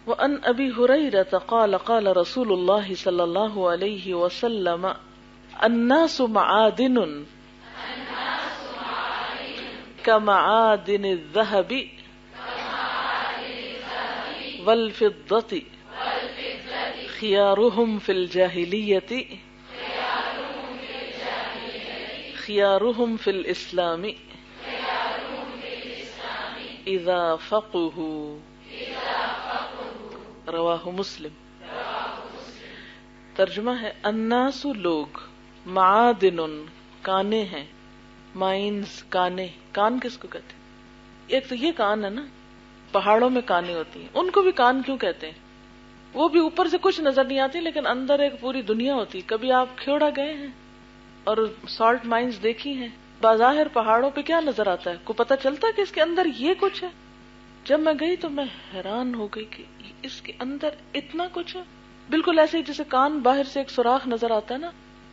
وعن ابی ہریرہ قال قال رسول اللہ صلی اللہ علیہ وسلم الناس معادن كمعادن الذهب والفضة خيارهم في الجاهلية خيارهم في الإسلام إذا فقهوا رواہ مسلم. ترجمہ ہے الناس لوگ، معادن کانے ہیں، مائنز کانے. کان کس کو کہتے ہیں؟ ایک تو یہ کان ہے نا، پہاڑوں میں کانے ہوتی ہیں، ان کو بھی کان کیوں کہتے ہیں؟ وہ بھی اوپر سے کچھ نظر نہیں آتی لیکن اندر ایک پوری دنیا ہوتی. کبھی آپ کھیوڑا گئے ہیں اور سالٹ مائنز دیکھی ہیں؟ بظاہر پہاڑوں پہ کیا نظر آتا ہے؟ کو پتہ چلتا ہے کہ اس کے اندر یہ کچھ ہے؟ جب میں گئی تو میں حیران ہو گئی کہ اس کے اندر اتنا کچھ ہے. بالکل ایسے ہی جیسے کان باہر سے ایک سوراخ نظر آتا ہے نا،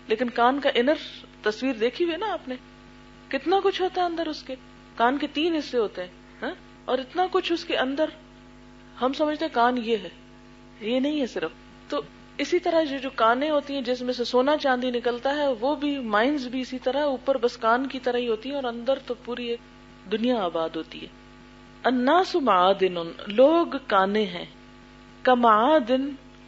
لیکن کان کا انر تصویر دیکھی ہوئی نا آپ نے، کتنا کچھ ہوتا ہے اندر. اس کے کان کے 3 حصے ہوتے ہیں اور اتنا کچھ اس کے اندر. ہم سمجھتے ہیں کان یہ ہے، یہ نہیں ہے صرف. تو اسی طرح جو کانیں ہوتی ہیں جس میں سے سونا چاندی نکلتا ہے، وہ بھی مائنز بھی اسی طرح اوپر بس کان کی طرح ہی ہوتی ہیں اور اندر تو پوری ایک دنیا آباد ہوتی ہے. الناس معادن لوگ کانے ہیں، کمعادن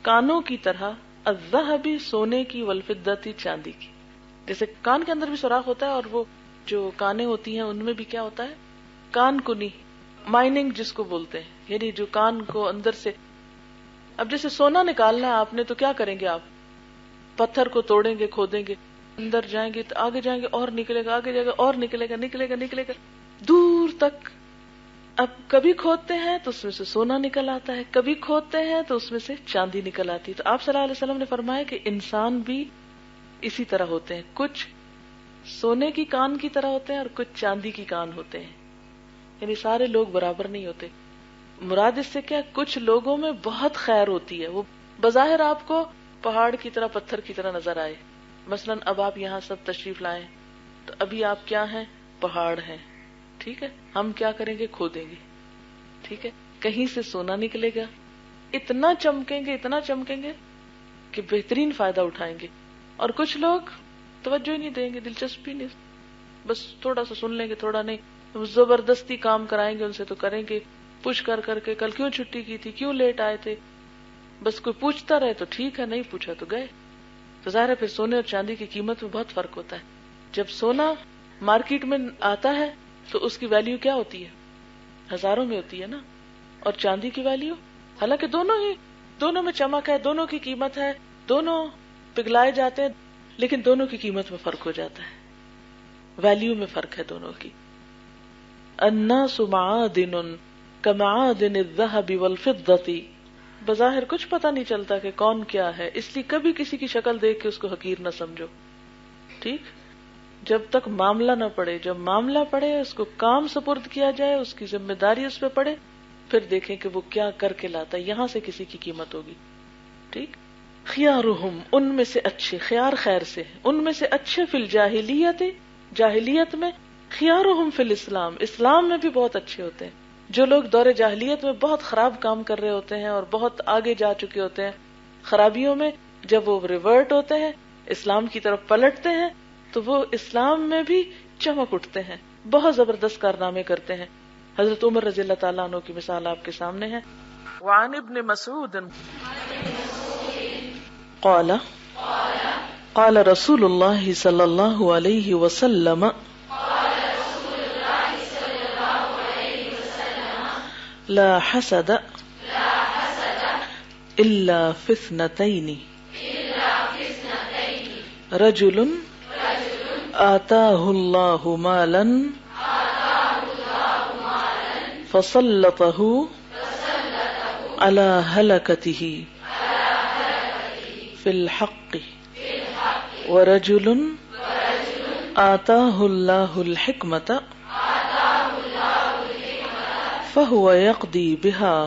کانوں کی طرح، الذهب سونے کی، والفضة چاندی کی. جیسے کان کے اندر بھی سوراخ ہوتا ہے اور وہ جو کانیں ہوتی ہیں ان میں بھی کیا ہوتا ہے؟ کان کنی، مائننگ جس کو بولتے ہیں، یعنی جو کان کو اندر سے. اب جیسے سونا نکالنا ہے آپ نے تو کیا کریں گے؟ آپ پتھر کو توڑیں گے، کھودیں گے، اندر جائیں گے تو آگے جائیں گے اور نکلے گا، آگے جائے گا اور نکلے گا، نکلے گا نکلے گا دور تک. اب کبھی کھودتے ہیں تو اس میں سے سونا نکل آتا ہے، کبھی کھودتے ہیں تو اس میں سے چاندی نکل آتی ہے. تو آپ صلی اللہ علیہ وسلم نے فرمایا کہ انسان بھی اسی طرح ہوتے ہیں، کچھ سونے کی کان کی طرح ہوتے ہیں اور کچھ چاندی کی کان ہوتے ہیں. یعنی سارے لوگ برابر نہیں ہوتے. مراد اس سے کیا، کچھ لوگوں میں بہت خیر ہوتی ہے، وہ بظاہر آپ کو پہاڑ کی طرح، پتھر کی طرح نظر آئے. مثلا اب آپ یہاں سب تشریف لائیں تو ابھی آپ کیا ہیں؟ پہاڑ ہیں. ٹھیک ہے، ہم کیا کریں گے؟ کھودیں گے. ٹھیک ہے، کہیں سے سونا نکلے گا، اتنا چمکیں گے، اتنا چمکیں گے کہ بہترین فائدہ اٹھائیں گے. اور کچھ لوگ توجہ ہی نہیں دیں گے، دلچسپی نہیں، بس تھوڑا سا سن لیں گے، تھوڑا نہیں. زبردستی کام کرائیں گے ان سے تو کریں گے، پوچھ کر کے کل کیوں چھٹی کی تھی، کیوں لیٹ آئے تھے. بس کوئی پوچھتا رہے تو ٹھیک ہے، نہیں پوچھا تو گئے. تو ظاہر ہے پھر سونے اور چاندی کی قیمت میں بہت فرق ہوتا ہے. جب سونا مارکیٹ میں آتا ہے تو اس کی ویلیو کیا ہوتی ہے؟ ہزاروں میں ہوتی ہے نا. اور چاندی کی ویلیو، حالانکہ دونوں میں چمک ہے، دونوں کی قیمت ہے، دونوں پگھلائے جاتے ہیں، لیکن دونوں کی قیمت میں فرق ہو جاتا ہے، ویلیو میں فرق ہے دونوں کی. الناس معادن کمعادن الذهب والفضة. بظاہر کچھ پتہ نہیں چلتا کہ کون کیا ہے، اس لیے کبھی کسی کی شکل دیکھ کے اس کو حقیر نہ سمجھو. ٹھیک، جب تک معاملہ نہ پڑے، جب معاملہ پڑے اس کو کام سپرد کیا جائے، اس کی ذمہ داری اس پہ پڑے، پھر دیکھیں کہ وہ کیا کر کے لاتا ہے، یہاں سے کسی کی قیمت ہوگی. ٹھیک. خیارہم ان میں سے اچھے، خیار خیر سے، ان میں سے اچھے، فی الجاہلیت جاہلیت میں، خیارہم فی الاسلام اسلام میں بھی بہت اچھے ہوتے ہیں. جو لوگ دور جاہلیت میں بہت خراب کام کر رہے ہوتے ہیں اور بہت آگے جا چکے ہوتے ہیں خرابیوں میں، جب وہ ریورٹ ہوتے ہیں، اسلام کی طرف پلٹتے ہیں، تو وہ اسلام میں بھی چمک اٹھتے ہیں، بہت زبردست کارنامے کرتے ہیں. حضرت عمر رضی اللہ تعالیٰ عنہ کی مثال آپ کے سامنے ہے. وعن ابن مسعود قال قال رسول اللہ صلی اللہ علیہ وسلم لا حسد الا في اثنتين رجل آتاه الله مالا فسلطه على هلكته في الحق ورجل آتاه الله الحكمة فهو يقضي بها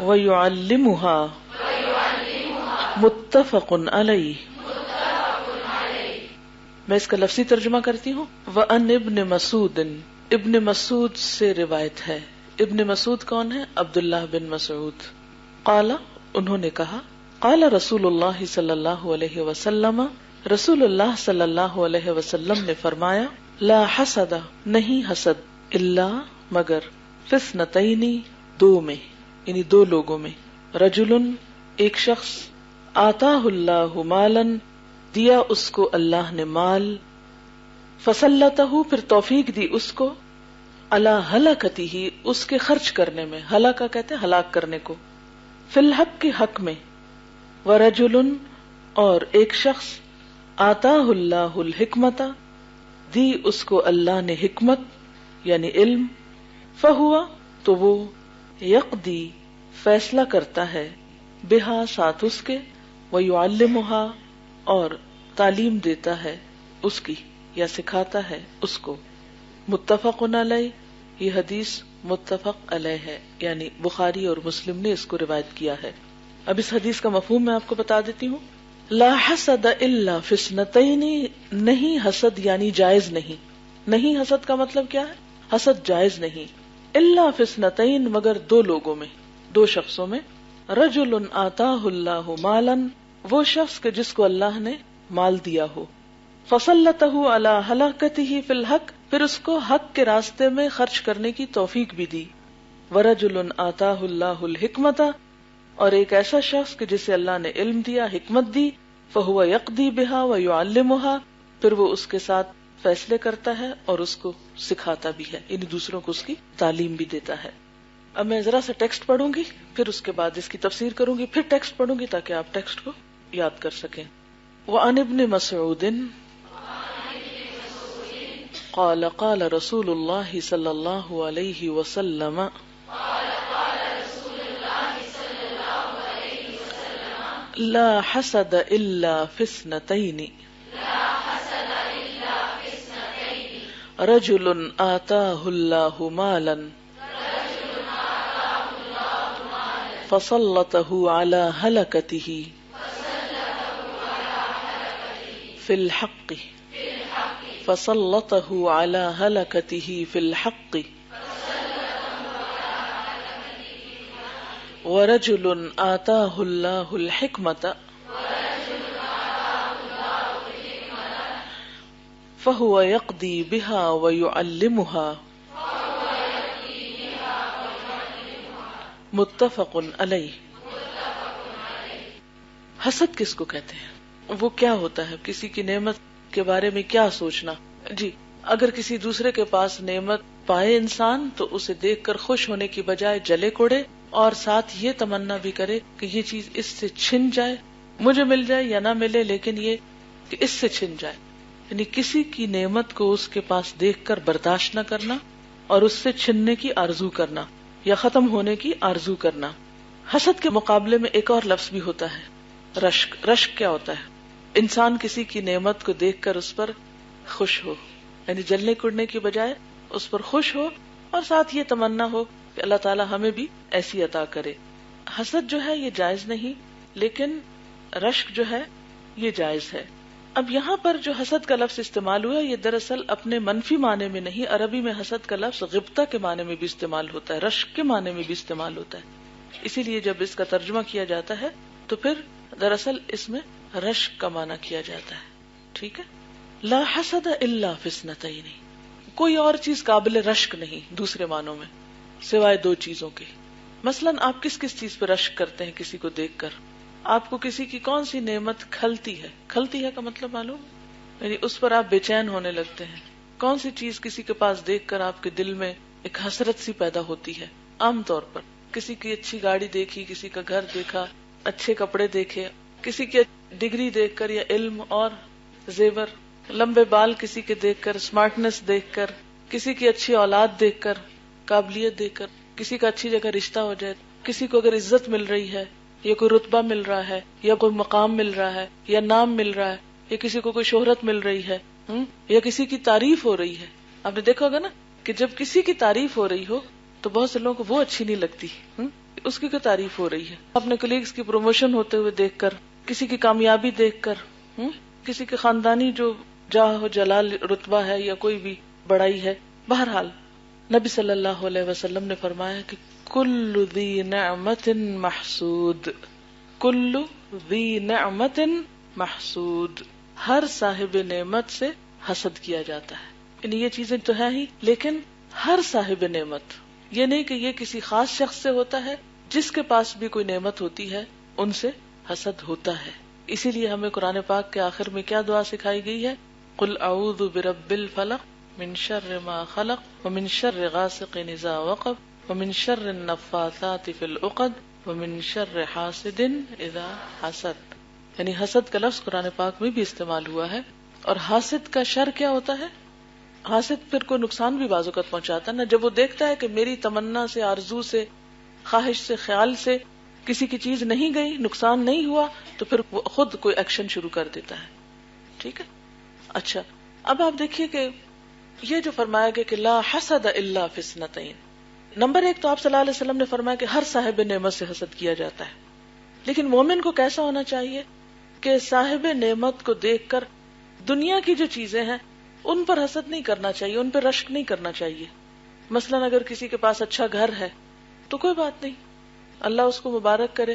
ويعلمها متفق علیہ. میں اس کا لفظی ترجمہ کرتی ہوں. وَأَنْ ابن مسعود، ابن مسعود سے روایت ہے، ابن مسعود کون ہے؟ عبداللہ بن مسعود. قال انہوں نے کہا قال رسول اللہ صلی اللہ علیہ وسلم رسول اللہ صلی اللہ علیہ وسلم نے فرمایا لا حسد نہیں حسد الا مگر فی اثنتین دو میں یعنی دو لوگوں میں رجل ایک شخص آتاہ اللہ مالا دیا اس کو اللہ نے مال فسلطہ پھر توفیق دی اس کو علی ہلاکتہ اس کے خرچ کرنے میں ہلاکا کہتے ہیں ہلاک کرنے کو فی الحق کے حق میں ورجل اور ایک شخص آتاہ اللہ الحکمت دی اس کو اللہ نے حکمت یعنی علم فہوا تو وہ یقضی فیصلہ کرتا ہے بہا ساتھ اس کے ویعلمہا اور تعلیم دیتا ہے اس کی یا سکھاتا ہے اس کو. متفق علیہ یہ حدیث متفق علیہ ہے یعنی بخاری اور مسلم نے اس کو روایت کیا ہے. اب اس حدیث کا مفہوم میں آپ کو بتا دیتی ہوں. لا حسد الا فی اثنتین نہیں حسد یعنی جائز نہیں. نہیں حسد کا مطلب کیا ہے؟ حسد جائز نہیں. الا فی اثنتین مگر دو لوگوں میں دو شخصوں میں. رجل آتاہ اللہ مالا وہ شخص کے جس کو اللہ نے مال دیا ہو فسلطہ علی ہلاکتہ فی الحق پھر اس کو حق کے راستے میں خرچ کرنے کی توفیق بھی دی. ورجل آتاہ اللہ الحکمت اور ایک ایسا شخص کہ جسے اللہ نے علم دیا حکمت دی فہو یقضی بہا ویعلمہا پھر وہ اس کے ساتھ فیصلے کرتا ہے اور اس کو سکھاتا بھی ہے یعنی دوسروں کو اس کی تعلیم بھی دیتا ہے. اب میں ذرا سا ٹیکسٹ پڑھوں گی پھر اس کے بعد اس کی تفسیر کروں گی پھر ٹیکسٹ پڑھوں گی تاکہ آپ ٹیکسٹ کو یاد کر سکیں. وعن ابن مسعود قال قال رسول اللہ صلی اللہ علیہ وسلم لا حسد الا فی اثنتین رجل آتاہ اللہ مالا فسلطہ علی ہلکتہ فی الحق فسلطہ علی ہلکتہ فی الحق ورجل آتاہ اللہ الحکمت فہو یقضی بہا ویعلمہا. متفق علیہ. حسد کس کو کہتے ہیں؟ وہ کیا ہوتا ہے؟ کسی کی نعمت کے بارے میں کیا سوچنا. جی اگر کسی دوسرے کے پاس نعمت پائے انسان تو اسے دیکھ کر خوش ہونے کی بجائے جلے کوڑے اور ساتھ یہ تمنا بھی کرے کہ یہ چیز اس سے چھن جائے مجھے مل جائے یا نہ ملے لیکن یہ کہ اس سے چھن جائے. یعنی کسی کی نعمت کو اس کے پاس دیکھ کر برداشت نہ کرنا اور اس سے چھننے کی آرزو کرنا یا ختم ہونے کی آرزو کرنا. حسد کے مقابلے میں ایک اور لفظ بھی ہوتا ہے رشک. رشک کیا ہوتا ہے؟ انسان کسی کی نعمت کو دیکھ کر اس پر خوش ہو یعنی جلنے کڑنے کی بجائے اس پر خوش ہو اور ساتھ یہ تمنا ہو کہ اللہ تعالیٰ ہمیں بھی ایسی عطا کرے. حسد جو ہے یہ جائز نہیں لیکن رشک جو ہے یہ جائز ہے. اب یہاں پر جو حسد کا لفظ استعمال ہوا یہ دراصل اپنے منفی معنی میں نہیں. عربی میں حسد کا لفظ غبطہ کے معنی میں بھی استعمال ہوتا ہے رشک کے معنی میں بھی استعمال ہوتا ہے. اسی لیے جب اس کا ترجمہ کیا جاتا ہے تو پھر دراصل اس میں رشک کا معنی کیا جاتا ہے. ٹھیک ہے. لا حسد الا فی اثنتین کوئی اور چیز قابل رشک نہیں دوسرے معنوں میں سوائے دو چیزوں کے. مثلاً آپ کس کس چیز پہ رشک کرتے ہیں کسی کو دیکھ کر؟ آپ کو کسی کی کون سی نعمت کھلتی ہے؟ کھلتی ہے کا مطلب معلوم یعنی اس پر آپ بے چین ہونے لگتے ہیں. کون سی چیز کسی کے پاس دیکھ کر آپ کے دل میں ایک حسرت سی پیدا ہوتی ہے؟ عام طور پر کسی کی اچھی گاڑی دیکھی, کسی کا گھر دیکھا, اچھے کپڑے دیکھے, کسی کی ڈگری دیکھ کر یا علم اور زیور, لمبے بال کسی کے دیکھ کر, اسمارٹنس دیکھ کر, کسی کی اچھی اولاد دیکھ کر, قابلیت دیکھ کر, کسی کا اچھی جگہ رشتہ ہو جائے, کسی کو اگر عزت مل رہی ہے یا کوئی رتبہ مل رہا ہے یا کوئی مقام مل رہا ہے یا نام مل رہا ہے یا کسی کو کوئی شہرت مل رہی ہے یا کسی کی تعریف ہو رہی ہے. آپ نے دیکھا ہوگا نا کہ جب کسی کی تعریف ہو رہی ہو تو بہت سے لوگوں کو وہ اچھی نہیں لگتی, اس کی تعریف ہو رہی ہے. اپنے کولیگز کی پروموشن ہوتے ہوئے دیکھ کر, کسی کی کامیابی دیکھ کر, کسی کے خاندانی جو جاہ و جلال رتبہ ہے یا کوئی بھی بڑائی ہے, بہرحال نبی صلی اللہ علیہ وسلم نے فرمایا کہ کل ذی نعمت محسود، کل ذی نعمت محسود، ہر صاحب نعمت سے حسد کیا جاتا ہے. یعنی یہ چیزیں تو ہے ہی، لیکن ہر صاحب نعمت، یہ نہیں کہ یہ کسی خاص شخص سے ہوتا ہے، جس کے پاس بھی کوئی نعمت ہوتی ہے ان سے حسد ہوتا ہے. اسی لیے ہمیں قرآن پاک کے آخر میں کیا دعا سکھائی گئی ہے؟ قل اعوذ برب الفلق من شر ما خلق ومن شر غاسق اذا وقب ومن شر النفاثات فی العقد ومن شر حاسد اذا حسد. یعنی حسد کا لفظ قرآن پاک میں بھی استعمال ہوا ہے. اور حاسد کا شر کیا ہوتا ہے؟ حاسد پھر کوئی نقصان بھی بعض اوقات پہنچاتا ہے نا. جب وہ دیکھتا ہے کہ میری تمنا سے، آرزو سے، خواہش سے، خیال سے کسی کی چیز نہیں گئی، نقصان نہیں ہوا، تو پھر وہ خود کوئی ایکشن شروع کر دیتا ہے. ٹھیک ہے. اچھا، اب آپ دیکھیے کہ یہ جو فرمایا گیا کہ لا حسد الا فی اثنتین، نمبر ایک تو آپ صلی اللہ علیہ وسلم نے فرمایا کہ ہر صاحب نعمت سے حسد کیا جاتا ہے. لیکن مومن کو کیسا ہونا چاہیے کہ صاحب نعمت کو دیکھ کر دنیا کی جو چیزیں ہیں ان پر حسد نہیں کرنا چاہیے، ان پر رشک نہیں کرنا چاہیے. مثلا اگر کسی کے پاس اچھا گھر ہے تو کوئی بات نہیں، اللہ اس کو مبارک کرے.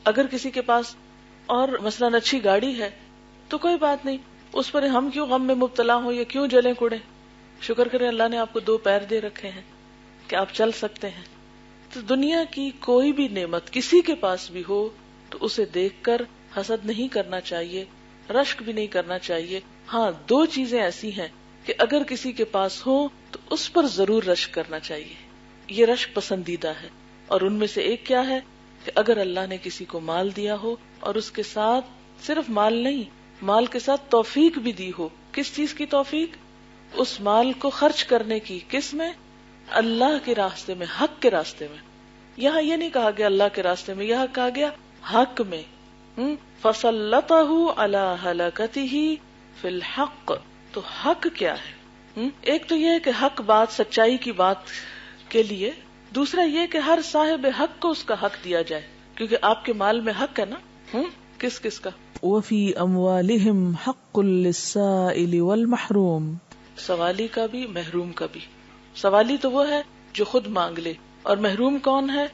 اگر کسی کے پاس اور مثلا اچھی گاڑی ہے تو کوئی بات نہیں، اس پر ہم کیوں غم میں مبتلا ہوں یا کیوں جلیں کوڑے. شکر کریں اللہ نے آپ کو 2 پیر دے رکھے ہیں کہ آپ چل سکتے ہیں. تو دنیا کی کوئی بھی نعمت کسی کے پاس بھی ہو تو اسے دیکھ کر حسد نہیں کرنا چاہیے، رشک بھی نہیں کرنا چاہیے. ہاں 2 چیزیں ایسی ہیں کہ اگر کسی کے پاس ہو تو اس پر ضرور رشک کرنا چاہیے، یہ رشک پسندیدہ ہے. اور ان میں سے ایک کیا ہے کہ اگر اللہ نے کسی کو مال دیا ہو اور اس کے ساتھ صرف مال نہیں، مال کے ساتھ توفیق بھی دی ہو. کس چیز کی توفیق؟ اس مال کو خرچ کرنے کی. کس میں؟ اللہ کے راستے میں، حق کے راستے میں. یہاں یہ نہیں کہا گیا اللہ کے راستے میں، یہاں کہا گیا حق میں. فَسَلَّطَهُ عَلَى هَلَكَتِهِ فِي الْحَقِّ. تو حق کیا ہے؟ ایک تو یہ ہے کہ حق بات، سچائی کی بات کے لیے. دوسرا یہ کہ ہر صاحب حق کو اس کا حق دیا جائے، کیونکہ آپ کے مال میں حق ہے نا. کس کس کا؟ وَفِي أَمْوَالِهِمْ حَقٌّ لِلسَّائِلِ وَالْمَحْرُومِ. سوالی کا بھی، محروم کا بھی. سوالی تو وہ ہے جو خود مانگ لے، اور محروم کون ہے؟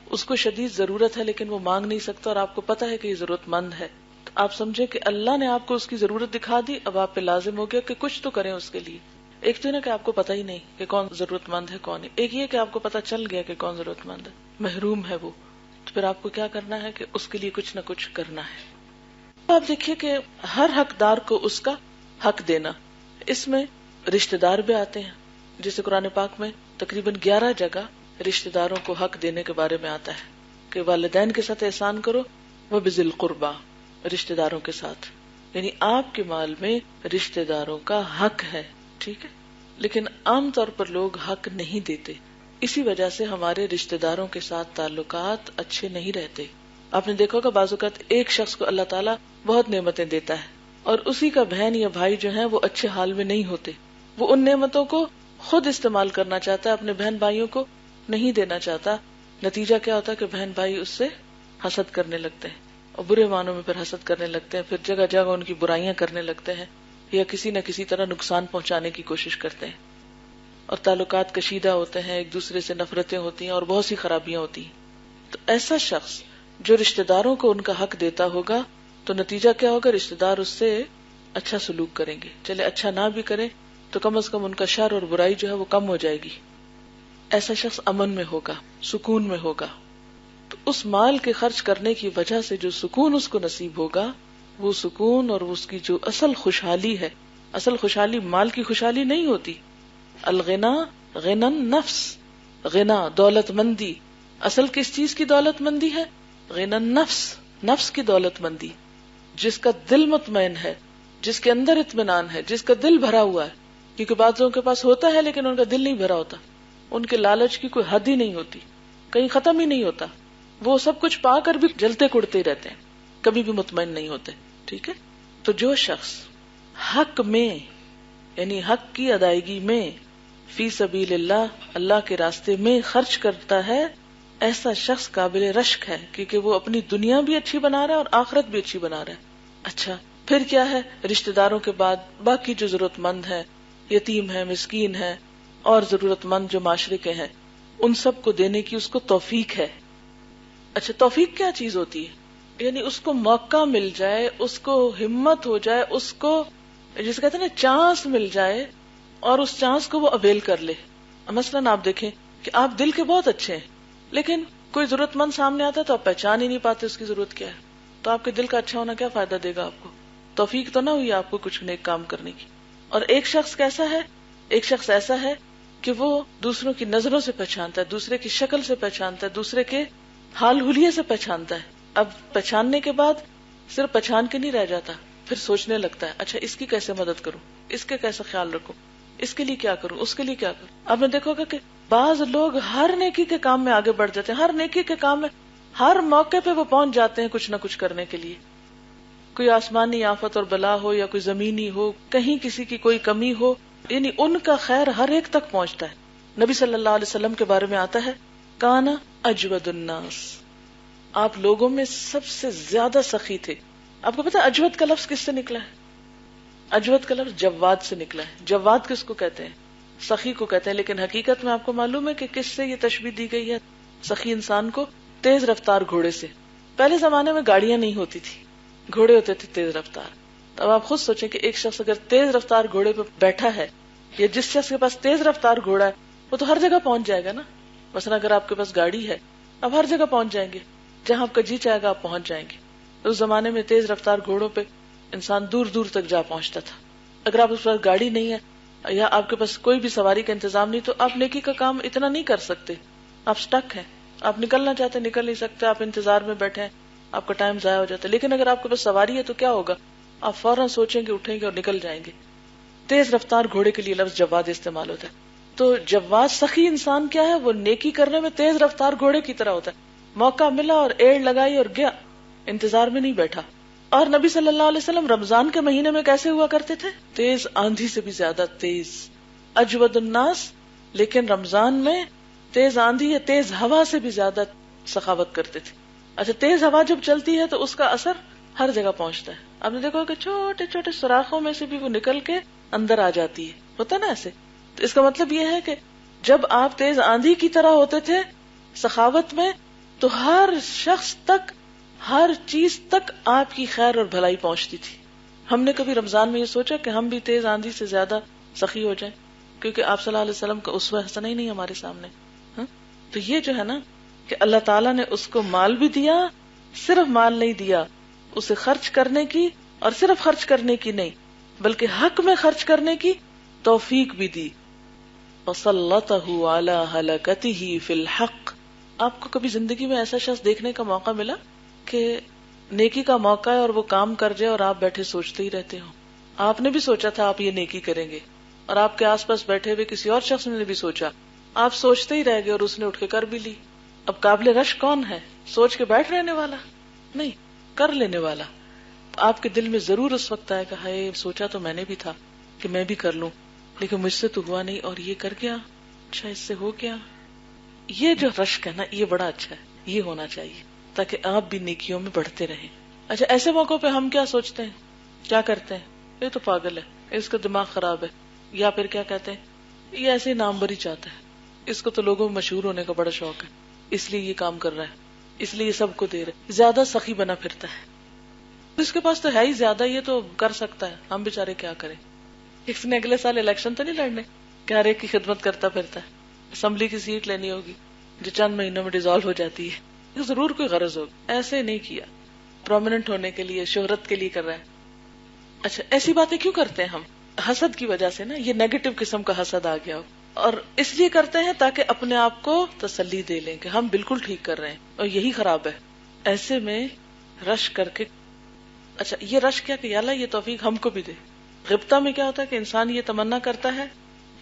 اس کو شدید ضرورت ہے لیکن وہ مانگ نہیں سکتا اور آپ کو پتا ہے کہ یہ ضرورت مند ہے. تو آپ سمجھے کہ اللہ نے آپ کو اس کی ضرورت دکھا دی، اب آپ پہ لازم ہو گیا کہ کچھ تو کریں اس کے لیے. ایک تو نا کہ آپ کو پتا ہی نہیں کہ کون ضرورت مند ہے کون ہے، ایک یہ کہ آپ کو پتا چل گیا کہ کون ضرورت مند ہے، محروم ہے وہ. تو پھر آپ کو کیا کرنا ہے کہ اس کے لیے کچھ نہ کچھ کرنا ہے. آپ دیکھیے کہ ہر حقدار کو اس کا حق دینا، اس میں رشتہ دار بھی آتے ہیں. جیسے قرآن پاک میں تقریباً 11 جگہ رشتہ داروں کو حق دینے کے بارے میں آتا ہے کہ والدین کے ساتھ احسان کرو، وبذی القربی، رشتہ داروں کے ساتھ. یعنی آپ کے مال میں رشتہ داروں کا حق ہے. ٹھیک ہے. لیکن عام طور پر لوگ حق نہیں دیتے، اسی وجہ سے ہمارے رشتہ داروں کے ساتھ تعلقات اچھے نہیں رہتے. آپ نے دیکھا ہوگا بعض اوقات ایک شخص کو اللہ تعالیٰ بہت نعمتیں دیتا ہے اور اسی کا بہن یا بھائی جو ہیں وہ اچھے حال میں نہیں ہوتے. وہ ان نعمتوں کو خود استعمال کرنا چاہتا ہے، اپنے بہن بھائیوں کو نہیں دینا چاہتا. نتیجہ کیا ہوتا ہے کہ بہن بھائی اس سے حسد کرنے لگتے ہیں اور برے معنوں میں پھر حسد کرنے لگتے ہیں، پھر جگہ جگہ ان کی برائیاں کرنے لگتے ہیں یا کسی نہ کسی طرح نقصان پہنچانے کی کوشش کرتے ہیں اور تعلقات کشیدہ ہوتے ہیں، ایک دوسرے سے نفرتیں ہوتی ہیں اور بہت سی خرابیاں ہوتی ہیں. تو ایسا شخص جو رشتہ داروں کو ان کا حق دیتا ہوگا تو نتیجہ کیا ہوگا؟ رشتہ دار اس سے اچھا سلوک کریں گے. چلے اچھا نہ بھی کرے تو کم از کم ان کا شر اور برائی جو ہے وہ کم ہو جائے گی. ایسا شخص امن میں ہوگا، سکون میں ہوگا. تو اس مال کے خرچ کرنے کی وجہ سے جو سکون اس کو نصیب ہوگا، وہ سکون اور اس کی جو اصل خوشحالی ہے، اصل خوشحالی مال کی خوشحالی نہیں ہوتی. الغنا غنا النفس، غنا دولت مندی. اصل کس چیز کی دولت مندی ہے؟ غنا النفس، نفس کی دولت مندی. جس کا دل مطمئن ہے، جس کے اندر اطمینان ہے، جس کا دل بھرا ہوا ہے. کیونکہ بعضوں کے پاس ہوتا ہے لیکن ان کا دل نہیں بھرا ہوتا، ان کے لالچ کی کوئی حد ہی نہیں ہوتی، کہیں ختم ہی نہیں ہوتا. وہ سب کچھ پا کر بھی جلتے کڑتے رہتے ہیں، کبھی بھی مطمئن نہیں ہوتے. ٹھیک ہے. تو جو شخص حق میں، یعنی حق کی ادائیگی میں، فی سبیل اللہ، اللہ کے راستے میں خرچ کرتا ہے، ایسا شخص قابل رشک ہے کیونکہ وہ اپنی دنیا بھی اچھی بنا رہا ہے اور آخرت بھی اچھی بنا رہا ہے. اچھا پھر کیا ہے؟ رشتہ داروں کے بعد باقی جو ضرورت مند ہے، یتیم ہے، مسکین ہے، اور ضرورت مند جو معاشرے کے ہیں ان سب کو دینے کی اس کو توفیق ہے. اچھا توفیق کیا چیز ہوتی ہے؟ یعنی اس کو موقع مل جائے، اس کو ہمت ہو جائے، اس کو جسے کہتے ہیں نا چانس مل جائے اور اس چانس کو وہ اویل کر لے. مثلاً آپ دیکھیں کہ آپ دل کے بہت اچھے ہیں لیکن کوئی ضرورت مند سامنے آتا ہے تو آپ پہچان ہی نہیں پاتے اس کی ضرورت کیا ہے. تو آپ کے دل کا اچھا ہونا کیا فائدہ دے گا آپ کو؟ توفیق تو نہ ہوئی آپ کو کچھ نیک کام کرنے کی. اور ایک شخص کیسا ہے؟ ایک شخص ایسا ہے کہ وہ دوسروں کی نظروں سے پہچانتا ہے، دوسرے کی شکل سے پہچانتا ہے، دوسرے کے حال حلیے سے پہچانتا ہے. اب پہچاننے کے بعد صرف پہچان کے نہیں رہ جاتا، پھر سوچنے لگتا ہے اچھا اس کی کیسے مدد کروں، اس کے کیسے خیال رکھوں، اس کے لیے کیا کروں، اس کے لیے کیا کروں. آپ نے دیکھو گا کہ بعض لوگ ہر نیکی کے کام میں آگے بڑھ جاتے ہیں، ہر نیکی کے کام میں ہر موقع پہ وہ پہنچ جاتے ہیں کچھ نہ کچھ کرنے کے لیے. کوئی آسمانی آفت اور بلا ہو یا کوئی زمینی ہو، کہیں کسی کی کوئی کمی ہو، یعنی ان کا خیر ہر ایک تک پہنچتا ہے. نبی صلی اللہ علیہ وسلم کے بارے میں آتا ہے کانا اجود الناس، آپ لوگوں میں سب سے زیادہ سخی تھے. آپ کو پتا اجود کا لفظ کس سے نکلا ہے؟ اجود کا لفظ جواد سے نکلا ہے. جواد کس کو کہتے ہیں؟ سخی کو کہتے ہیں. لیکن حقیقت میں آپ کو معلوم ہے کہ کس سے یہ تشبیہ دی گئی ہے سخی انسان کو؟ تیز رفتار گھوڑے سے. پہلے زمانے میں گاڑیاں نہیں ہوتی تھی، گھوڑے ہوتے تھے تیز رفتار. اب آپ خود سوچیں کہ ایک شخص اگر تیز رفتار گھوڑے پہ بیٹھا ہے یا جس شخص کے پاس تیز رفتار گھوڑا ہے وہ تو ہر جگہ پہنچ جائے گا نا. مثلا اگر آپ کے پاس گاڑی ہے اب ہر جگہ پہنچ جائیں گے، جہاں آپ کا جی چاہے گا آپ پہنچ جائیں گے. اس زمانے میں تیز رفتار گھوڑوں پہ انسان دور دور تک جا پہنچتا تھا. اگر آپ کے پاس گاڑی نہیں ہے یا آپ کے پاس کوئی بھی سواری کا انتظام نہیں تو آپ نیکی کا کام اتنا نہیں کر سکتے. آپ سٹک ہیں، آپ نکلنا چاہتے نکل نہیں سکتے، آپ انتظار میں بیٹھے ہیں، آپ کا ٹائم ضائع ہو جاتا ہے. لیکن اگر آپ کے پاس سواری ہے تو کیا ہوگا؟ آپ فوراً سوچیں گے، اٹھیں گے اور نکل جائیں گے. تیز رفتار گھوڑے کے لیے لفظ جواد استعمال ہوتا ہے. تو جواد سخی انسان کیا ہے؟ وہ نیکی کرنے میں تیز رفتار گھوڑے کی طرح ہوتا ہے. موقع ملا اور ایڑ لگائی اور گیا، انتظار میں نہیں بیٹھا. اور نبی صلی اللہ علیہ وسلم رمضان کے مہینے میں کیسے ہوا کرتے تھے؟ تیز آندھی سے بھی زیادہ تیز، اجود الناس. لیکن رمضان میں تیز آندھی یا تیز ہوا سے بھی زیادہ سخاوت کرتے تھے. اچھا تیز ہوا جب چلتی ہے تو اس کا اثر ہر جگہ پہنچتا ہے. آپ نے دیکھا کہ چھوٹے چھوٹے سوراخوں میں سے بھی وہ نکل کے اندر آ جاتی ہے، ہوتا نا ایسے. تو اس کا مطلب یہ ہے کہ جب آپ تیز آندھی کی طرح ہوتے تھے سخاوت میں تو ہر شخص تک، ہر چیز تک آپ کی خیر اور بھلائی پہنچتی تھی. ہم نے کبھی رمضان میں یہ سوچا کہ ہم بھی تیز آندھی سے زیادہ سخی ہو جائیں؟ کیونکہ آپ صلی اللہ علیہ وسلم کا اسوہ حسنہ ہی نہیں ہمارے سامنے. تو یہ جو ہے نا کہ اللہ تعالیٰ نے اس کو مال بھی دیا، صرف مال نہیں دیا، اسے خرچ کرنے کی، اور صرف خرچ کرنے کی نہیں بلکہ حق میں خرچ کرنے کی توفیق بھی دی. وَسَلَّطَهُ عَلَى هَلَكَتِهِ فِي الْحَقِّ. آپ کو کبھی زندگی میں ایسا شخص دیکھنے کا موقع ملا کہ نیکی کا موقع ہے اور وہ کام کر جائے اور آپ بیٹھے سوچتے ہی رہتے ہو؟ آپ نے بھی سوچا تھا آپ یہ نیکی کریں گے اور آپ کے آس پاس بیٹھے ہوئے کسی اور شخص نے بھی سوچا، آپ سوچتے ہی رہ گئے اور اس نے اٹھ کے کر بھی لی. اب قابل رشک کون ہے؟ سوچ کے بیٹھ رہنے والا نہیں، کر لینے والا. آپ کے دل میں ضرور اس وقت آئے گا ہائے سوچا تو میں نے بھی تھا کہ میں بھی کر لوں لیکن مجھ سے تو ہوا نہیں اور یہ کر گیا، اچھا اس سے ہو گیا. یہ جو رشک ہے نا یہ بڑا اچھا ہے، یہ ہونا چاہیے تاکہ آپ بھی نیکیوں میں بڑھتے رہیں. اچھا ایسے موقعوں پہ ہم کیا سوچتے ہیں، کیا کرتے ہیں؟ یہ تو پاگل ہے، اس کا دماغ خراب ہے، یا پھر کیا کہتے ہیں یہ ایسے نام بری چاہتا ہے، اس کو تو لوگوں میں مشہور ہونے کا بڑا شوق ہے اس لیے یہ کام کر رہا ہے، اس لیے یہ سب کو دے رہا ہے، زیادہ سخی بنا پھرتا ہے. اس کے پاس تو ہے ہی زیادہ، یہ تو کر سکتا ہے، ہم بیچارے کیا کریں. اس نے اگلے سال الیکشن تو نہیں لڑنے کہ ہر ایک کی خدمت کرتا پھرتا ہے. اسمبلی کی سیٹ لینی ہوگی جو چند مہینوں میں ڈیزالو ہو جاتی ہے، ضرور کوئی غرض ہوگی. ایسے نہیں کیا، پرومیننٹ ہونے کے لیے، شہرت کے لیے کر رہا ہے. اچھا ایسی باتیں کیوں کرتے ہیں ہم؟ حسد کی وجہ سے نا، یہ نیگیٹو قسم کا حسد آ گیا ہو، اور اس لیے کرتے ہیں تاکہ اپنے آپ کو تسلی دے لیں کہ ہم بالکل ٹھیک کر رہے ہیں اور یہی خراب ہے. ایسے میں رش کر کے، اچھا یہ رش کیا کہ یا اللہ یہ توفیق ہم کو بھی دے. غبطہ میں کیا ہوتا ہے کہ انسان یہ تمنا کرتا ہے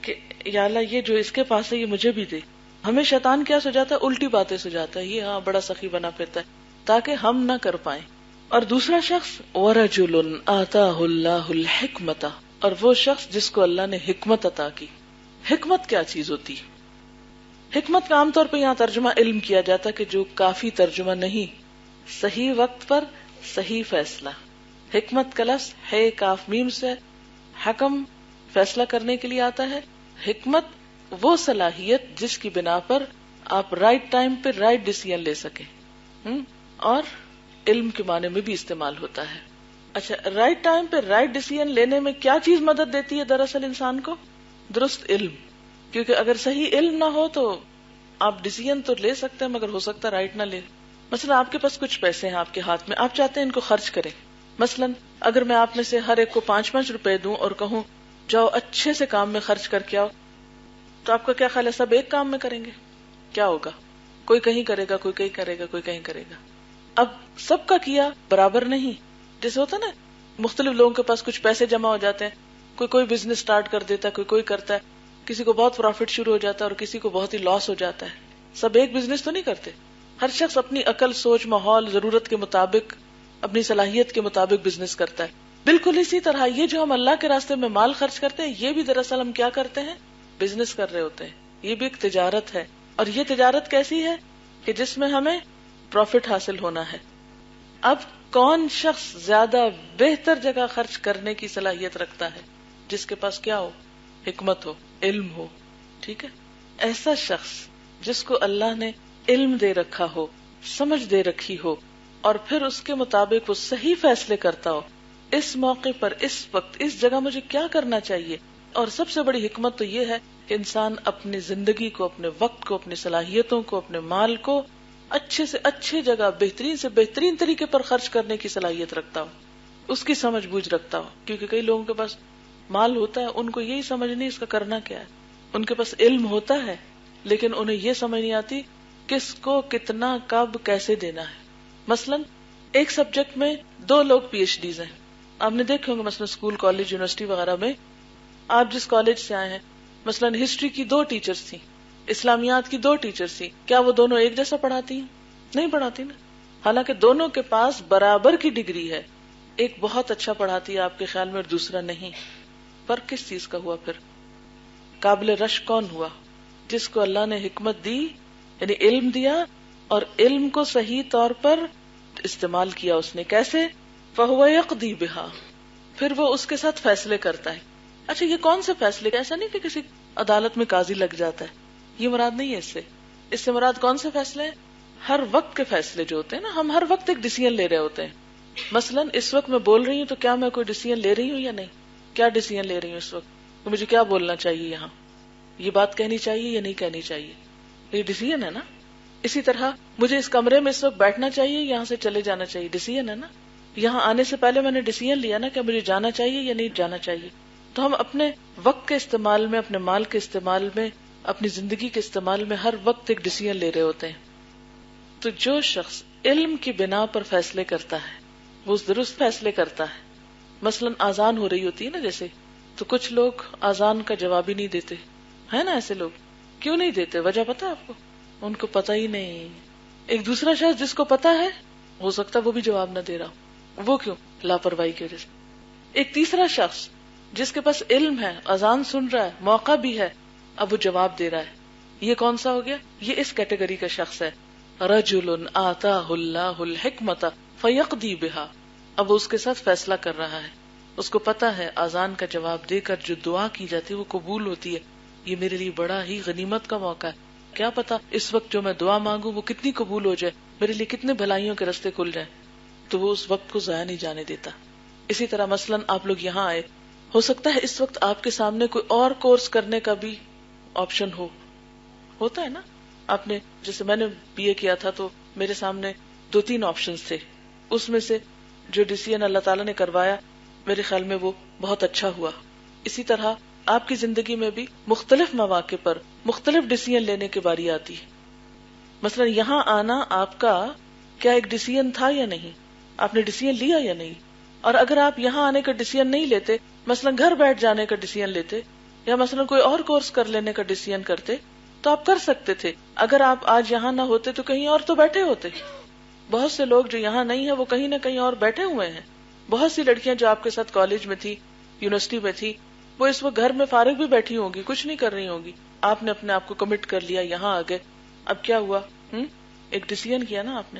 کہ یا اللہ یہ جو اس کے پاس ہے یہ مجھے بھی دے. ہمیں شیطان کیا سجاتا ہے؟ الٹی باتیں سجاتا ہے، یہ ہاں بڑا سخی بنا پھرتا ہے تاکہ ہم نہ کر پائیں. اور دوسرا شخص وَرَجُلٌ آتَاهُ اللَّهُ الْحِكْمَةَ، اور وہ شخص جس کو اللہ نے حکمت عطا کی. حکمت کیا چیز ہوتی ہے؟ حکمت کا عام طور پہ یہاں ترجمہ علم کیا جاتا ہے کہ جو کافی ترجمہ نہیں، صحیح وقت پر صحیح فیصلہ. حکمت کا لفظ ہے کاف میم سے، حکم فیصلہ کرنے کے لیے آتا ہے. حکمت وہ صلاحیت جس کی بنا پر آپ رائٹ ٹائم پہ رائٹ ڈیسیژن لے سکیں، اور علم کے معنی میں بھی استعمال ہوتا ہے. اچھا، رائٹ ٹائم پہ رائٹ ڈیسیژن لینے میں کیا چیز مدد دیتی ہے دراصل انسان کو؟ درست علم. کیونکہ اگر صحیح علم نہ ہو تو آپ ڈیسیژن تو لے سکتے ہیں مگر ہو سکتا ہے رائٹ نہ لے. مثلا آپ کے پاس کچھ پیسے ہیں آپ کے ہاتھ میں، آپ چاہتے ہیں ان کو خرچ کریں. مثلا اگر میں آپ میں سے ہر ایک کو 5-5 روپے دوں اور کہوں جاؤ اچھے سے کام میں خرچ کر کے آؤ، تو آپ کا کیا خیال ہے سب ایک کام میں کریں گے؟ کیا ہوگا؟ کوئی کہیں کرے گا، کوئی کہیں کرے گا، کوئی کہیں کرے گا. اب سب کا کیا برابر نہیں. جیسے ہوتا ہے نا، مختلف لوگوں کے پاس کچھ پیسے جمع ہو جاتے ہیں، کوئی بزنس سٹارٹ کر دیتا ہے، کوئی کرتا ہے، کسی کو بہت پروفٹ شروع ہو جاتا ہے اور کسی کو بہت ہی لاس ہو جاتا ہے. سب ایک بزنس تو نہیں کرتے. ہر شخص اپنی عقل، سوچ، ماحول، ضرورت کے مطابق، اپنی صلاحیت کے مطابق بزنس کرتا ہے. بالکل اسی طرح یہ جو ہم اللہ کے راستے میں مال خرچ کرتے ہیں، یہ بھی دراصل ہم کیا کرتے ہیں؟ بزنس کر رہے ہوتے ہیں. یہ بھی ایک تجارت ہے. اور یہ تجارت کیسی ہے کہ جس میں ہمیں پروفٹ حاصل ہونا ہے. اب کون شخص زیادہ بہتر جگہ خرچ کرنے کی صلاحیت رکھتا ہے؟ جس کے پاس کیا ہو؟ حکمت ہو، علم ہو. ٹھیک ہے، ایسا شخص جس کو اللہ نے علم دے رکھا ہو، سمجھ دے رکھی ہو، اور پھر اس کے مطابق وہ صحیح فیصلے کرتا ہو. اس موقع پر، اس وقت، اس جگہ مجھے کیا کرنا چاہیے. اور سب سے بڑی حکمت تو یہ ہے کہ انسان اپنی زندگی کو، اپنے وقت کو، اپنی صلاحیتوں کو، اپنے مال کو اچھے سے اچھی جگہ، بہترین سے بہترین طریقے پر خرچ کرنے کی صلاحیت رکھتا ہو، اس کی سمجھ بوجھ رکھتا ہو. کیونکہ کئی لوگوں کے پاس مال ہوتا ہے، ان کو یہی سمجھ نہیں اس کا کرنا کیا ہے. ان کے پاس علم ہوتا ہے لیکن انہیں یہ سمجھ نہیں آتی کس کو کتنا کب کیسے دینا ہے. مثلا ایک سبجیکٹ میں 2 لوگ پی ایچ ڈیز ہیں. آپ نے دیکھے ہوں گے مثلا اسکول، کالج، یونیورسٹی وغیرہ میں. آپ جس کالج سے آئے ہیں، مثلا ہسٹری کی 2 ٹیچرز تھیں، اسلامیات کی 2 ٹیچرز تھیں. کیا وہ دونوں ایک جیسا پڑھاتی ہیں؟ نہیں پڑھاتی نا. حالانکہ دونوں کے پاس برابر کی ڈگری ہے. ایک بہت اچھا پڑھاتی ہے آپ کے خیال میں اور دوسرا نہیں. پر کس چیز کا ہوا پھر؟ قابل رشک کون ہوا؟ جس کو اللہ نے حکمت دی، یعنی علم دیا، اور علم کو صحیح طور پر استعمال کیا. اس نے کیسے؟ فَهُوَ يَقْضِي بِهَا، پھر وہ اس کے ساتھ فیصلے کرتا ہے. اچھا، یہ کون سے فیصلے؟ ایسا نہیں کہ کسی عدالت میں قاضی لگ جاتا ہے، یہ مراد نہیں ہے. اس سے مراد کون سے فیصلے ہیں؟ ہر وقت کے فیصلے جو ہوتے ہیں نا. ہم ہر وقت ایک ڈیسیژن لے رہے ہوتے ہیں. مثلا اس وقت میں بول رہی ہوں تو کیا میں کوئی ڈیسیژن لے رہی ہوں یا نہیں؟ کیا ڈیسیژن لے رہی ہوں اس وقت؟ تو مجھے کیا بولنا چاہیے، یہاں یہ بات کہنی چاہیے یا نہیں کہنی چاہیے؟ یہ ڈیسیژن ہے نا. اسی طرح مجھے اس کمرے میں اس وقت بیٹھنا چاہیے، یہاں سے چلے جانا چاہیے، ڈیسیژن ہے نا. یہاں آنے سے پہلے میں نے ڈیسیژن لیا نا کہ مجھے جانا چاہیے یا نہیں جانا چاہیے. تو ہم اپنے وقت کے استعمال میں، اپنے مال کے استعمال میں، اپنی زندگی کے استعمال میں ہر وقت ایک ڈیسیژن لے رہے ہوتے ہیں. تو جو شخص علم کی بنا پر فیصلے کرتا ہے وہ درست فیصلے کرتا ہے. مثلا آزان ہو رہی ہوتی ہے نا جیسے، تو کچھ لوگ آزان کا جواب ہی نہیں دیتے، ہے نا ایسے لوگ. کیوں نہیں دیتے؟ وجہ پتا ہے آپ کو؟ ان کو پتا ہی نہیں. ایک دوسرا شخص جس کو پتا ہے، ہو سکتا ہے وہ بھی جواب نہ دے رہا ہو. وہ کیوں؟ لاپرواہی کی وجہ سے. ایک تیسرا شخص جس کے پاس علم ہے، اذان سن رہا ہے، موقع بھی ہے، اب وہ جواب دے رہا ہے. یہ کون سا ہو گیا؟ یہ اس کیٹیگری کا شخص ہے. رجل آتاہ اللہ الحکمت فیقضی بہا. اب وہ اس کے ساتھ فیصلہ کر رہا ہے. اس کو پتا ہے اذان کا جواب دے کر جو دعا کی جاتی ہے وہ قبول ہوتی ہے. یہ میرے لیے بڑا ہی غنیمت کا موقع ہے. کیا پتا اس وقت جو میں دعا مانگوں وہ کتنی قبول ہو جائے، میرے لیے کتنے بھلائیوں کے راستے کھل جائیں. تو وہ اس وقت کو ضائع نہیں جانے دیتا. اسی طرح مثلا آپ لوگ یہاں آئے، ہو سکتا ہے اس وقت آپ کے سامنے کوئی اور کورس کرنے کا بھی آپشن ہوتا ہے نا. آپ نے، جیسے میں نے بی اے کیا تھا تو میرے سامنے 2-3 آپشنز تھے. اس میں سے جو ڈیسیژن اللہ تعالیٰ نے کروایا میرے خیال میں وہ بہت اچھا ہوا. اسی طرح آپ کی زندگی میں بھی مختلف مواقع پر مختلف ڈیسیژن لینے کی باری آتی ہے. مثلا یہاں آنا آپ کا کیا ایک ڈیسیژن تھا یا نہیں؟ آپ نے ڈیسیژن لیا یا نہیں؟ اور اگر آپ یہاں آنے کا ڈیسیژن نہیں لیتے، مثلا گھر بیٹھ جانے کا ڈیسیژن لیتے یا مثلا کوئی اور کورس کر لینے کا ڈیسیژن کرتے تو آپ کر سکتے تھے. اگر آپ آج یہاں نہ ہوتے تو کہیں اور تو بیٹھے ہوتے. بہت سے لوگ جو یہاں نہیں ہیں وہ کہیں نہ کہیں اور بیٹھے ہوئے ہیں. بہت سی لڑکیاں جو آپ کے ساتھ کالج میں تھی، یونیورسٹی میں تھی، وہ اس وقت گھر میں فارغ بھی بیٹھی ہوں گی، کچھ نہیں کر رہی ہوں گی. آپ نے اپنے آپ کو کمٹ کر لیا، یہاں آ گئے. اب کیا ہوا؟ ایک ڈیسیژن کیا نا آپ نے.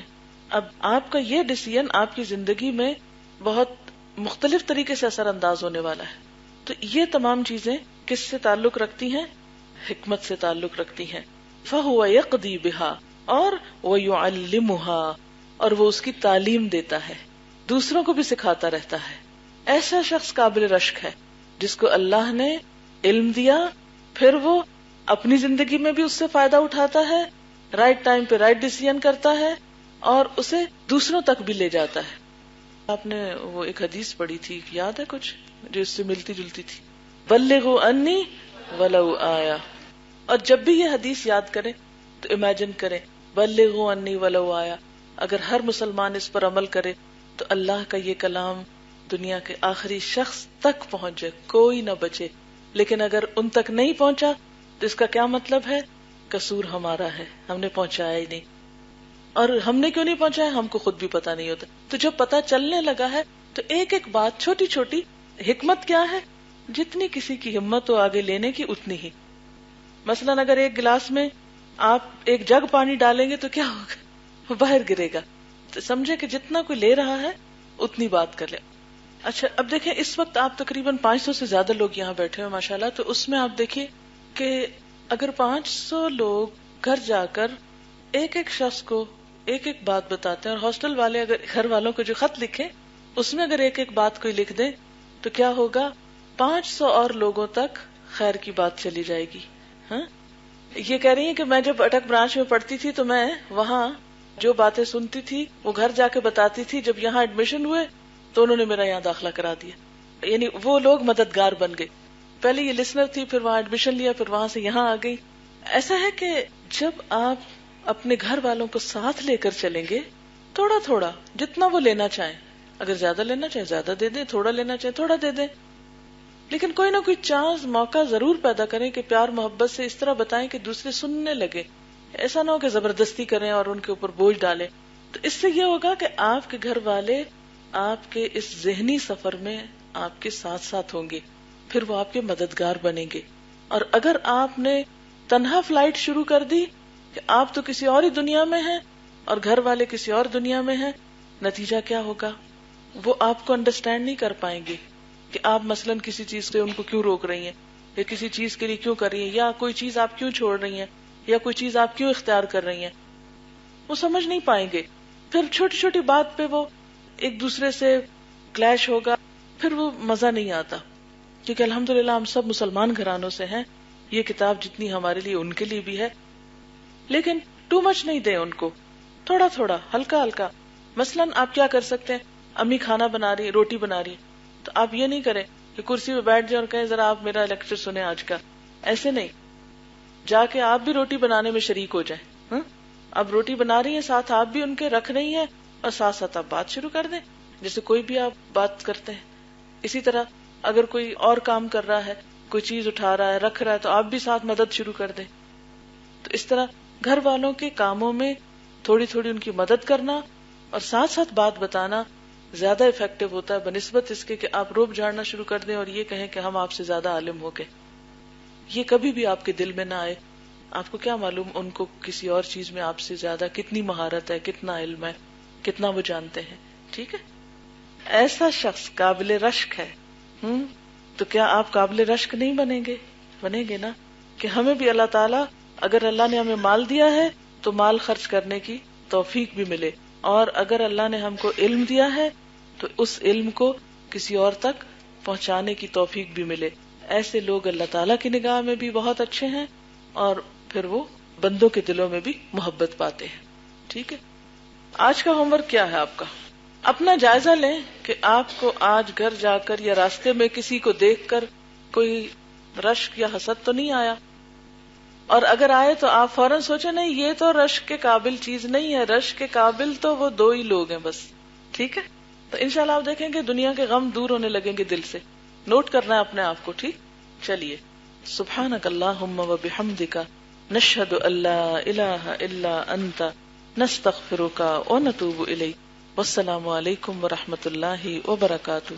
اب آپ کا یہ ڈیسیژن آپ کی زندگی میں بہت مختلف طریقے سے اثر انداز ہونے والا ہے. تو یہ تمام چیزیں کس سے تعلق رکھتی ہیں؟ حکمت سے تعلق رکھتی ہیں. فَهُوَ يَقْضِي بِهَا، اور وَيُعَلِّمُهَا، اور وہ اس کی تعلیم دیتا ہے، دوسروں کو بھی سکھاتا رہتا ہے. ایسا شخص قابل رشک ہے جس کو اللہ نے علم دیا، پھر وہ اپنی زندگی میں بھی اس سے فائدہ اٹھاتا ہے، رائٹ ٹائم پہ رائٹ ڈیسیژن کرتا ہے، اور اسے دوسروں تک بھی لے جاتا ہے. آپ نے وہ ایک حدیث پڑھی تھی، یاد ہے کچھ جو اس سے ملتی جلتی تھی؟ بلغوا انی ولو آیا. اور جب بھی یہ حدیث یاد کریں تو امیجن کریں بلغوا انی ولو آیا. اگر ہر مسلمان اس پر عمل کرے تو اللہ کا یہ کلام دنیا کے آخری شخص تک پہنچے، کوئی نہ بچے. لیکن اگر ان تک نہیں پہنچا تو اس کا کیا مطلب ہے؟ قصور ہمارا ہے، ہم نے پہنچایا ہی نہیں. اور ہم نے کیوں نہیں پہنچایا ہم کو خود بھی پتا نہیں ہوتا. تو جب پتا چلنے لگا ہے تو ایک ایک بات چھوٹی چھوٹی، حکمت کیا ہے؟ جتنی کسی کی ہمت ہو آگے لینے کی اتنی ہی. مثلا اگر ایک گلاس میں آپ ایک جگ پانی ڈالیں گے تو کیا ہوگا؟ وہ باہر گرے گا. تو سمجھے کہ جتنا کوئی لے رہا ہے اتنی بات کر لے. اچھا اب دیکھیں اس وقت آپ تقریباً 500 سے زیادہ لوگ یہاں بیٹھے ہوئے ماشاءاللہ. تو اس میں آپ دیکھیے کہ اگر 500 لوگ گھر جا کر ایک ایک شخص کو ایک ایک بات بتاتے ہیں، اور ہاسٹل والے اگر گھر والوں کو جو خط لکھے اس میں اگر ایک ایک بات کوئی لکھ دے تو کیا ہوگا؟ 500 اور لوگوں تک خیر کی بات چلی جائے گی. ہاں یہ کہہ رہی ہیں کہ میں جب اٹک برانچ میں پڑھتی تھی تو میں وہاں جو باتیں سنتی تھی وہ گھر جا کے بتاتی تھی. جب یہاں ایڈمیشن ہوئے تو انہوں نے میرا یہاں داخلہ کرا دیا. یعنی وہ لوگ مددگار بن گئے. پہلے یہ لسنر تھی، پھر وہاں ایڈمیشن لیا، پھر وہاں سے یہاں آ گئی. ایسا ہے کہ جب آپ اپنے گھر والوں کو ساتھ لے کر چلیں گے، تھوڑا تھوڑا جتنا وہ لینا چاہیں، اگر زیادہ لینا چاہیں زیادہ دے دیں، تھوڑا لینا چاہیں تھوڑا دے دیں، لیکن کوئی نہ کوئی چانس موقع ضرور پیدا کریں کہ پیار محبت سے اس طرح بتائیں کہ دوسرے سننے لگے. ایسا نہ ہو کہ زبردستی کریں اور ان کے اوپر بوجھ ڈالیں. تو اس سے یہ ہوگا کہ آپ کے گھر والے آپ کے اس ذہنی سفر میں آپ کے ساتھ ساتھ ہوں گے، پھر وہ آپ کے مددگار بنیں گے. اور اگر آپ نے تنہا فلائٹ شروع کر دی کہ آپ تو کسی اور ہی دنیا میں ہیں اور گھر والے کسی اور دنیا میں ہیں، نتیجہ کیا ہوگا؟ وہ آپ کو انڈرسٹینڈ نہیں کر پائیں گے کہ آپ مثلاً کسی چیز سے ان کو کیوں روک رہی ہیں، یا کسی چیز کے لیے کیوں کر رہی ہیں، یا کوئی چیز آپ کیوں چھوڑ رہی ہیں، یا کوئی چیز آپ کیوں اختیار کر رہی ہیں. وہ سمجھ نہیں پائیں گے. پھر چھوٹی چھوٹی بات پہ وہ ایک دوسرے سے کلیش ہوگا، پھر وہ مزہ نہیں آتا. کیونکہ الحمدللہ ہم سب مسلمان گھرانوں سے ہیں، یہ کتاب جتنی ہمارے لیے ان کے لیے بھی ہے. لیکن ٹو مچ نہیں دیں ان کو، تھوڑا تھوڑا ہلکا ہلکا. مثلاً آپ کیا کر سکتے ہیں؟ امی کھانا بنا رہی، روٹی بنا رہی، تو آپ یہ نہیں کریں کہ کرسی پہ بیٹھ جائیں اور کہیں ذرا آپ میرا لیکچر سنیں آج کا. ایسے نہیں، جا کے آپ بھی روٹی بنانے میں شریک ہو جائیں. اب روٹی بنا رہی ہیں، ساتھ آپ بھی ان کے رکھ رہی ہیں، اور ساتھ ساتھ آپ بات شروع کر دیں جیسے کوئی بھی آپ بات کرتے ہیں. اسی طرح اگر کوئی اور کام کر رہا ہے، کوئی چیز اٹھا رہا ہے، رکھ رہا ہے، تو آپ بھی ساتھ مدد شروع کر دیں. تو اس طرح گھر والوں کے کاموں میں تھوڑی تھوڑی ان کی مدد کرنا اور ساتھ ساتھ بات بتانا زیادہ افیکٹو ہوتا ہے بنسبت اس کے کہ آپ روب جھاڑنا شروع کر دیں اور یہ کہیں کہ ہم آپ سے زیادہ عالم ہو گئے. یہ کبھی بھی آپ کے دل میں نہ آئے. آپ کو کیا معلوم ان کو کسی اور چیز میں آپ سے زیادہ کتنی مہارت ہے، کتنا علم ہے، کتنا وہ جانتے ہیں. ٹھیک ہے، ایسا شخص قابل رشک ہے. تو کیا آپ قابل رشک نہیں بنیں گے؟ بنیں گے نا. کہ ہمیں بھی اللہ تعالیٰ، اگر اللہ نے ہمیں مال دیا ہے تو مال خرچ کرنے کی توفیق بھی ملے، اور اگر اللہ نے ہم کو علم دیا ہے تو اس علم کو کسی اور تک پہنچانے کی توفیق بھی ملے. ایسے لوگ اللہ تعالیٰ کی نگاہ میں بھی بہت اچھے ہیں اور پھر وہ بندوں کے دلوں میں بھی محبت پاتے ہیں. ٹھیک ہے، آج کا ہوم ورک کیا ہے آپ کا؟ اپنا جائزہ لیں کہ آپ کو آج گھر جا کر یا راستے میں کسی کو دیکھ کر کوئی رشک یا حسد تو نہیں آیا، اور اگر آئے تو آپ فوراً سوچیں نہیں یہ تو رشک کے قابل چیز نہیں ہے، رشک کے قابل تو وہ دو ہی لوگ ہیں بس. ٹھیک ہے، تو انشاءاللہ آپ دیکھیں گے دنیا کے غم دور ہونے لگیں گے دل سے. نوٹ کرنا ہے اپنے آپ کو. ٹھیک، چلیے. سبحانک اللہم و بحمدک، نشہد ان لا الہ الا انت، نستغفرک و نتوب الیک. والسلام علیکم ورحمۃ اللہ وبرکاتہ.